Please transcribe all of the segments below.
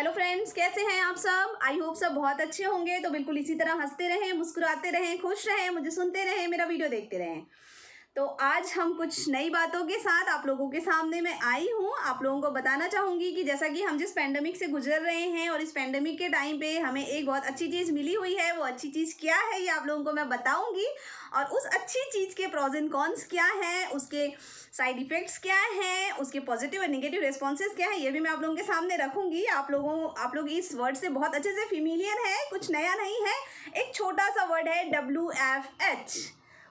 Hello friends, कैसे हैं आप सब। आई होप सब बहुत अच्छे होंगे। तो बिल्कुल इसी तरह हंसते रहें, मुस्कुराते रहें, खुश रहें, मुझे सुनते रहें, मेरा वीडियो देखते रहें। तो आज हम कुछ नई बातों के साथ आप लोगों के सामने मैं आई हूँ। आप लोगों को बताना चाहूँगी कि जैसा कि हम जिस पैंडेमिक से गुजर रहे हैं और इस पैंडेमिक के टाइम पे हमें एक बहुत अच्छी चीज़ मिली हुई है। वो अच्छी चीज़ क्या है ये आप लोगों को मैं बताऊँगी, और उस अच्छी चीज़ के प्रोज एंड कॉन्स क्या हैं, उसके साइड इफ़ेक्ट्स क्या हैं, उसके पॉजिटिव और नेगेटिव रिस्पॉन्सेज क्या है, ये भी मैं आप लोगों के सामने रखूँगी। आप लोग इस वर्ड से बहुत अच्छे से फेमिलियर है, कुछ नया नहीं है। एक छोटा सा वर्ड है WFH,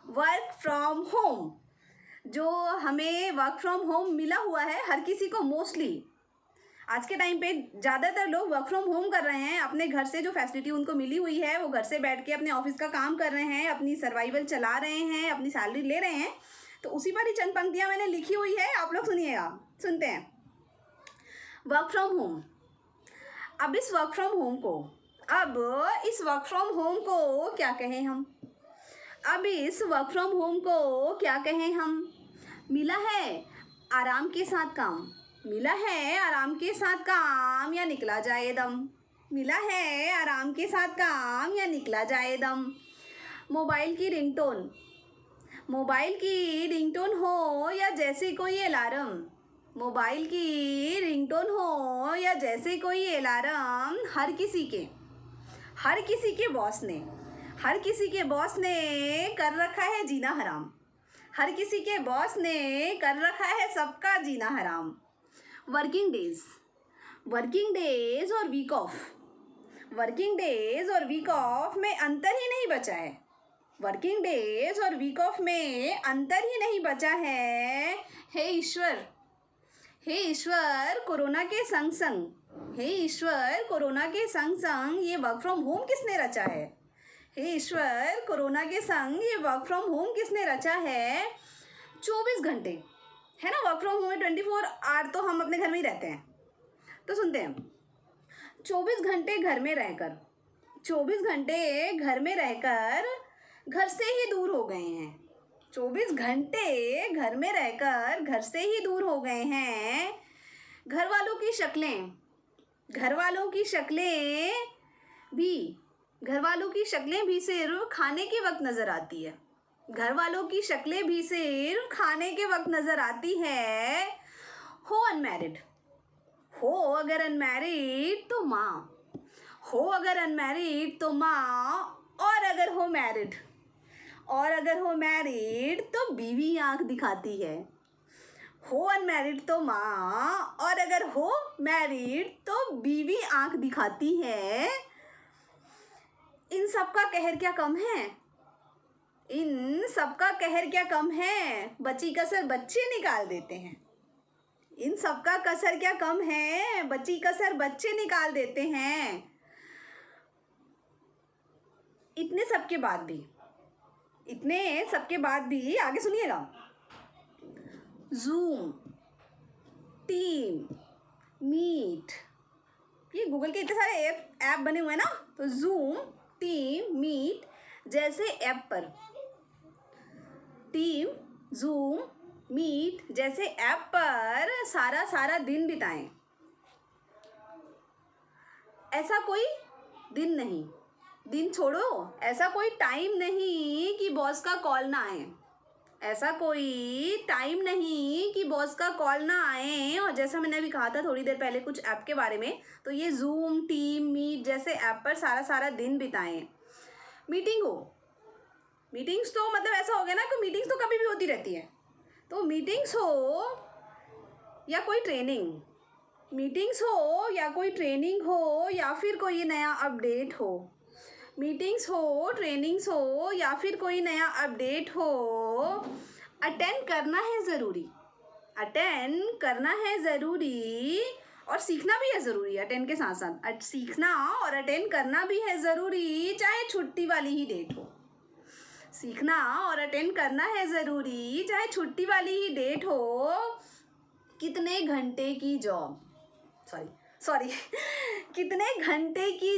वर्क फ्रॉम होम। जो हमें वर्क फ्रॉम होम मिला हुआ है हर किसी को, मोस्टली आज के टाइम पे ज़्यादातर लोग वर्क फ्रॉम होम कर रहे हैं। अपने घर से जो फैसिलिटी उनको मिली हुई है वो घर से बैठ के अपने ऑफिस का काम कर रहे हैं, अपनी सर्वाइवल चला रहे हैं, अपनी सैलरी ले रहे हैं। तो उसी पर ही चंद पंक्तियाँ मैंने लिखी हुई है, आप लोग सुनिएगा। सुनते हैं। Work from home. अब इस वर्क फ्रॉम होम को क्या कहें हम। अब इस वर्क फ्रॉम होम को क्या कहें हम। मिला है आराम के साथ काम, मिला है आराम के साथ काम या निकला जाए दम, मिला है आराम के साथ काम या निकला जाए दम। मोबाइल की रिंगटोन हो या जैसे कोई अलार्म, मोबाइल की रिंगटोन हो या जैसे कोई अलार्म, हर किसी के बॉस ने कर रखा है जीना हराम, हर किसी के बॉस ने कर रखा है सबका जीना हराम। वर्किंग डेज और वीक ऑफ में अंतर ही नहीं बचा है। वर्किंग डेज और वीक ऑफ में अंतर ही नहीं बचा है। हे ईश्वर कोरोना के संग संग ये वर्क फ्रॉम होम किसने रचा है। हे ईश्वर कोरोना के संग ये वर्क फ्रॉम होम किसने रचा है। 24 घंटे है ना, वर्क फ्रॉम होम में 24 आवर तो हम अपने घर में ही रहते हैं। तो सुनते हैं। 24 घंटे घर में रहकर घर से ही दूर हो गए हैं। 24 घंटे घर में रहकर घर से ही दूर हो गए हैं। घर वालों की शक्लें भी सिर्फ खाने के वक्त नज़र आती है। घर वालों की शक्लें भी सिर्फ खाने के वक्त नज़र आती है। हो अगर अनमैरिड तो माँ, और अगर हो मैरिड तो बीवी आँख दिखाती है। हो अनमैरिड तो माँ, और अगर हो मैरिड तो बीवी आँख दिखाती है। इन सब का कहर क्या कम है, बची कसर बच्चे निकाल देते हैं। इन सब का कसर क्या कम है, बची कसर बच्चे निकाल देते हैं। इतने सबके बाद भी आगे सुनिएगा। जूम, टीम, मीट, ये गूगल के इतने सारे ऐप बने हुए हैं ना। तो जूम, टीम, मीट जैसे ऐप पर सारा दिन बिताएं। ऐसा कोई दिन छोड़ो, ऐसा कोई टाइम नहीं कि बॉस का कॉल ना आए। और जैसा मैंने अभी कहा था थोड़ी देर पहले कुछ ऐप के बारे में, तो ये जूम, टीम, मीट जैसे ऐप पर सारा दिन बिताएं। मीटिंग्स तो मतलब ऐसा हो गया ना कि मीटिंग्स तो कभी भी होती रहती है। तो मीटिंग्स हो या कोई ट्रेनिंग हो या फिर कोई नया अपडेट हो, अटेंड करना है ज़रूरी और सीखना भी है ज़रूरी। अटेंड के साथ साथ सीखना और अटेंड करना भी है ज़रूरी, चाहे छुट्टी वाली ही डेट हो। सीखना और अटेंड करना है ज़रूरी, चाहे छुट्टी वाली ही डेट हो। कितने घंटे की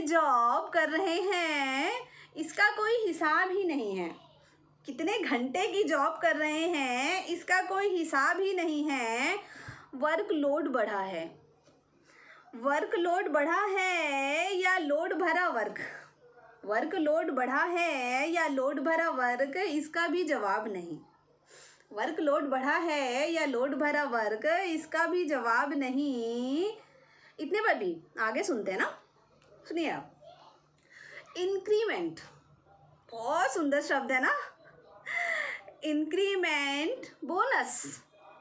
जॉब कर रहे हैं, इसका कोई हिसाब ही नहीं है। कितने घंटे की जॉब कर रहे हैं, इसका कोई हिसाब ही नहीं है। वर्कलोड बढ़ा है, वर्कलोड बढ़ा है या लोड भरा वर्क? वर्कलोड बढ़ा है या लोड भरा वर्क, इसका भी जवाब नहीं। वर्कलोड बढ़ा है या लोड भरा वर्क, इसका भी जवाब नहीं। इतने पर भी आगे सुनते हैं ना, सुनिए आप। इंक्रीमेंट, बहुत सुंदर शब्द है ना। इंक्रीमेंट, बोनस,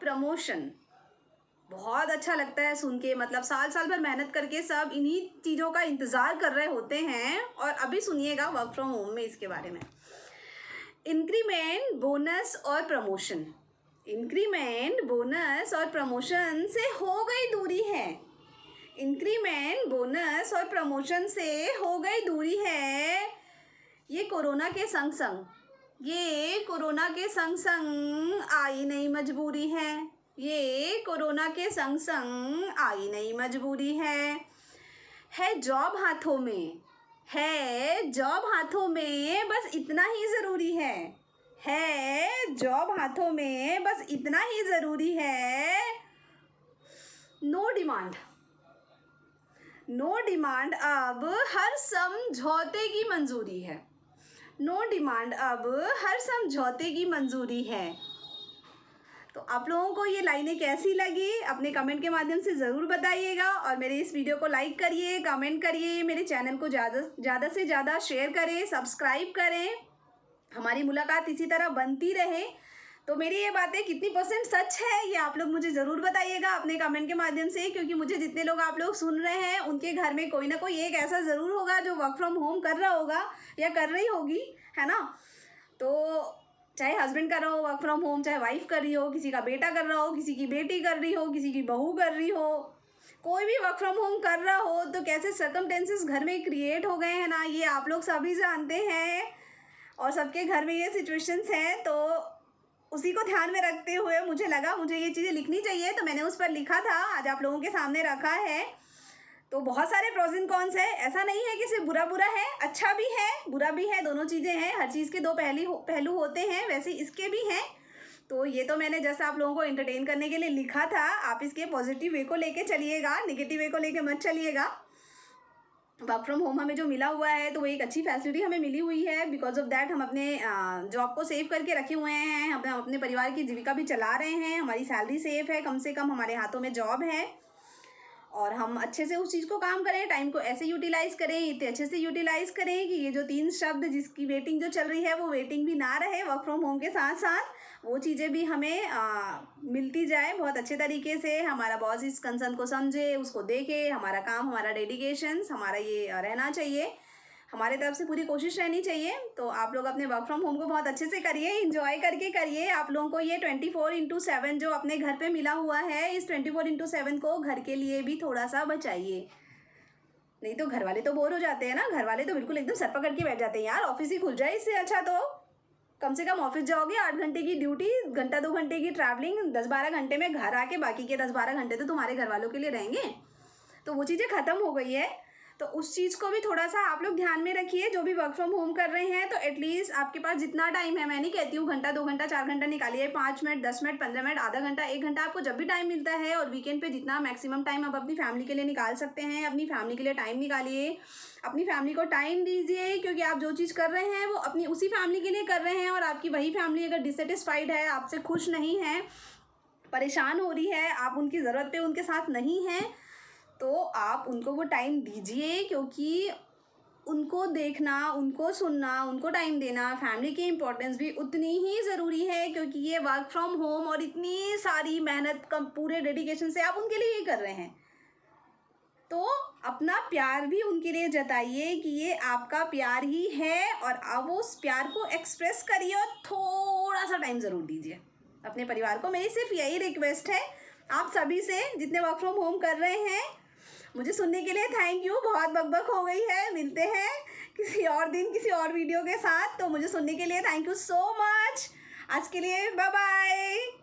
प्रमोशन, बहुत अच्छा लगता है सुन के। मतलब साल साल भर मेहनत करके सब इन्हीं चीज़ों का इंतज़ार कर रहे होते हैं। और अभी सुनिएगा वर्क फ्रॉम होम में इसके बारे में। इंक्रीमेंट, बोनस और प्रमोशन। इंक्रीमेंट, बोनस और प्रमोशन से हो गई दूरी है। इंक्रीमेंट, बोनस और प्रमोशन से हो गई दूरी है। ये कोरोना के संग संग, ये कोरोना के संग संग आई नई मजबूरी है। ये कोरोना के संग संग आई नई मजबूरी है जॉब हाथों में, है जॉब हाथों में, बस इतना ही ज़रूरी है जॉब हाथों में, बस इतना ही ज़रूरी है। नो डिमांड, नो डिमांड अब हर समझौते की मंजूरी है। नो डिमांड अब हर समझौते की मंजूरी है। तो आप लोगों को ये लाइनें कैसी लगी अपने कमेंट के माध्यम से ज़रूर बताइएगा। और मेरे इस वीडियो को लाइक करिए, कमेंट करिए, मेरे चैनल को ज़्यादा से ज़्यादा शेयर करें, सब्सक्राइब करें। हमारी मुलाकात इसी तरह बनती रहे। तो मेरी ये बातें कितनी % सच है ये आप लोग मुझे ज़रूर बताइएगा अपने कमेंट के माध्यम से, क्योंकि मुझे जितने लोग आप लोग सुन रहे हैं उनके घर में कोई ना कोई एक ऐसा ज़रूर होगा जो वर्क फ्रॉम होम कर रहा होगा या कर रही होगी, है ना। तो चाहे हस्बैंड कर रहा हो वर्क फ्रॉम होम, चाहे वाइफ कर रही हो, किसी का बेटा कर रहा हो, किसी की बेटी कर रही हो, किसी की बहू कर रही हो, कोई भी वर्क फ्रॉम होम कर रहा हो, तो कैसे सर्कमटेंसेस घर में क्रिएट हो गए हैं ना, ये आप लोग सभी जानते हैं। और सबके घर में ये सिचुएशंस हैं। तो उसी को ध्यान में रखते हुए मुझे लगा मुझे ये चीज़ें लिखनी चाहिए, तो मैंने उस पर लिखा था, आज आप लोगों के सामने रखा है। तो बहुत सारे प्रोज एंड कॉन्स है, ऐसा नहीं है कि सिर्फ बुरा बुरा है, अच्छा भी है, बुरा भी है, दोनों चीज़ें हैं। हर चीज़ के दो पहलू होते हैं, वैसे इसके भी हैं। तो ये तो मैंने जैसा आप लोगों को एंटरटेन करने के लिए लिखा था, आप इसके पॉजिटिव वे को लेके चलिएगा, नेगेटिव वे को लेके मत चलिएगा। वर्क फ्रॉम होम हमें जो मिला हुआ है तो वो एक अच्छी फैसिलिटी हमें मिली हुई है। बिकॉज ऑफ दैट हम अपने जॉब को सेव करके रखे हुए हैं, हम अपने परिवार की जीविका भी चला रहे हैं, हमारी सैलरी सेफ है, कम से कम हमारे हाथों में जॉब है। और हम अच्छे से उस चीज़ को काम करें, टाइम को ऐसे यूटिलाइज़ करें, इतने अच्छे से यूटिलाइज़ करें कि ये जो 3 शब्द जिसकी वेटिंग जो चल रही है वो वेटिंग भी ना रहे। वर्क फ्रॉम होम के साथ साथ वो चीज़ें भी हमें मिलती जाए बहुत अच्छे तरीके से। हमारा बॉस इस कंसर्न को समझे, उसको देखे, हमारा काम, हमारा डेडिकेशंस, हमारा ये रहना चाहिए, हमारे तरफ से पूरी कोशिश रहनी चाहिए। तो आप लोग अपने वर्क फ्रॉम होम को बहुत अच्छे से करिए, इंजॉय करके करिए। आप लोगों को ये 24/7 जो अपने घर पे मिला हुआ है, इस 24/7 को घर के लिए भी थोड़ा सा बचाइए। नहीं तो घर वाले तो बोर हो जाते हैं ना, घर वाले तो बिल्कुल एकदम सर पकड़ के बैठ जाते हैं, यार ऑफिस ही खुल जाए, इससे अच्छा तो कम से कम ऑफिस जाओगे, 8 घंटे की ड्यूटी, घंटा 2 घंटे की ट्रैवलिंग, 10-12 घंटे में घर आके बाकी के 10-12 घंटे तो तुम्हारे घर वालों के लिए रहेंगे। तो वो चीज़ें ख़त्म हो गई है। तो उस चीज़ को भी थोड़ा सा आप लोग ध्यान में रखिए। जो भी वर्क फ्रॉम होम कर रहे हैं तो एटलीस्ट आपके पास जितना टाइम है, मैं नहीं कहती हूँ घंटा 2 घंटा 4 घंटा निकालिए, 5 मिनट 10 मिनट 15 मिनट आधा घंटा 1 घंटा, आपको जब भी टाइम मिलता है। और वीकेंड पे जितना मैक्सिमम टाइम आप अपनी फैमिली के लिए निकाल सकते हैं, अपनी फैमिली के लिए टाइम निकालिए, अपनी फैमिली को टाइम दीजिए। क्योंकि आप जो चीज़ कर रहे हैं वो अपनी उसी फैमिली के लिए कर रहे हैं। और आपकी वही फैमिली अगर डिससेटिस्फाइड है, आपसे खुश नहीं है, परेशान हो रही है, आप उनकी ज़रूरत पे उनके साथ नहीं हैं, तो आप उनको वो टाइम दीजिए। क्योंकि उनको देखना, उनको सुनना, उनको टाइम देना, फैमिली की इम्पोर्टेंस भी उतनी ही ज़रूरी है। क्योंकि ये वर्क फ्रॉम होम और इतनी सारी मेहनत कम पूरे डेडिकेशन से आप उनके लिए ही कर रहे हैं, तो अपना प्यार भी उनके लिए जताइए कि ये आपका प्यार ही है। और आप उस प्यार को एक्सप्रेस करिए और थोड़ा सा टाइम ज़रूर दीजिए अपने परिवार को। मेरी सिर्फ यही रिक्वेस्ट है आप सभी से, जितने वर्क फ्रॉम होम कर रहे हैं। मुझे सुनने के लिए थैंक यू, बहुत बकबक हो गई है। मिलते हैं किसी और दिन किसी और वीडियो के साथ। तो मुझे सुनने के लिए थैंक यू सो मच। आज के लिए बाय बाय।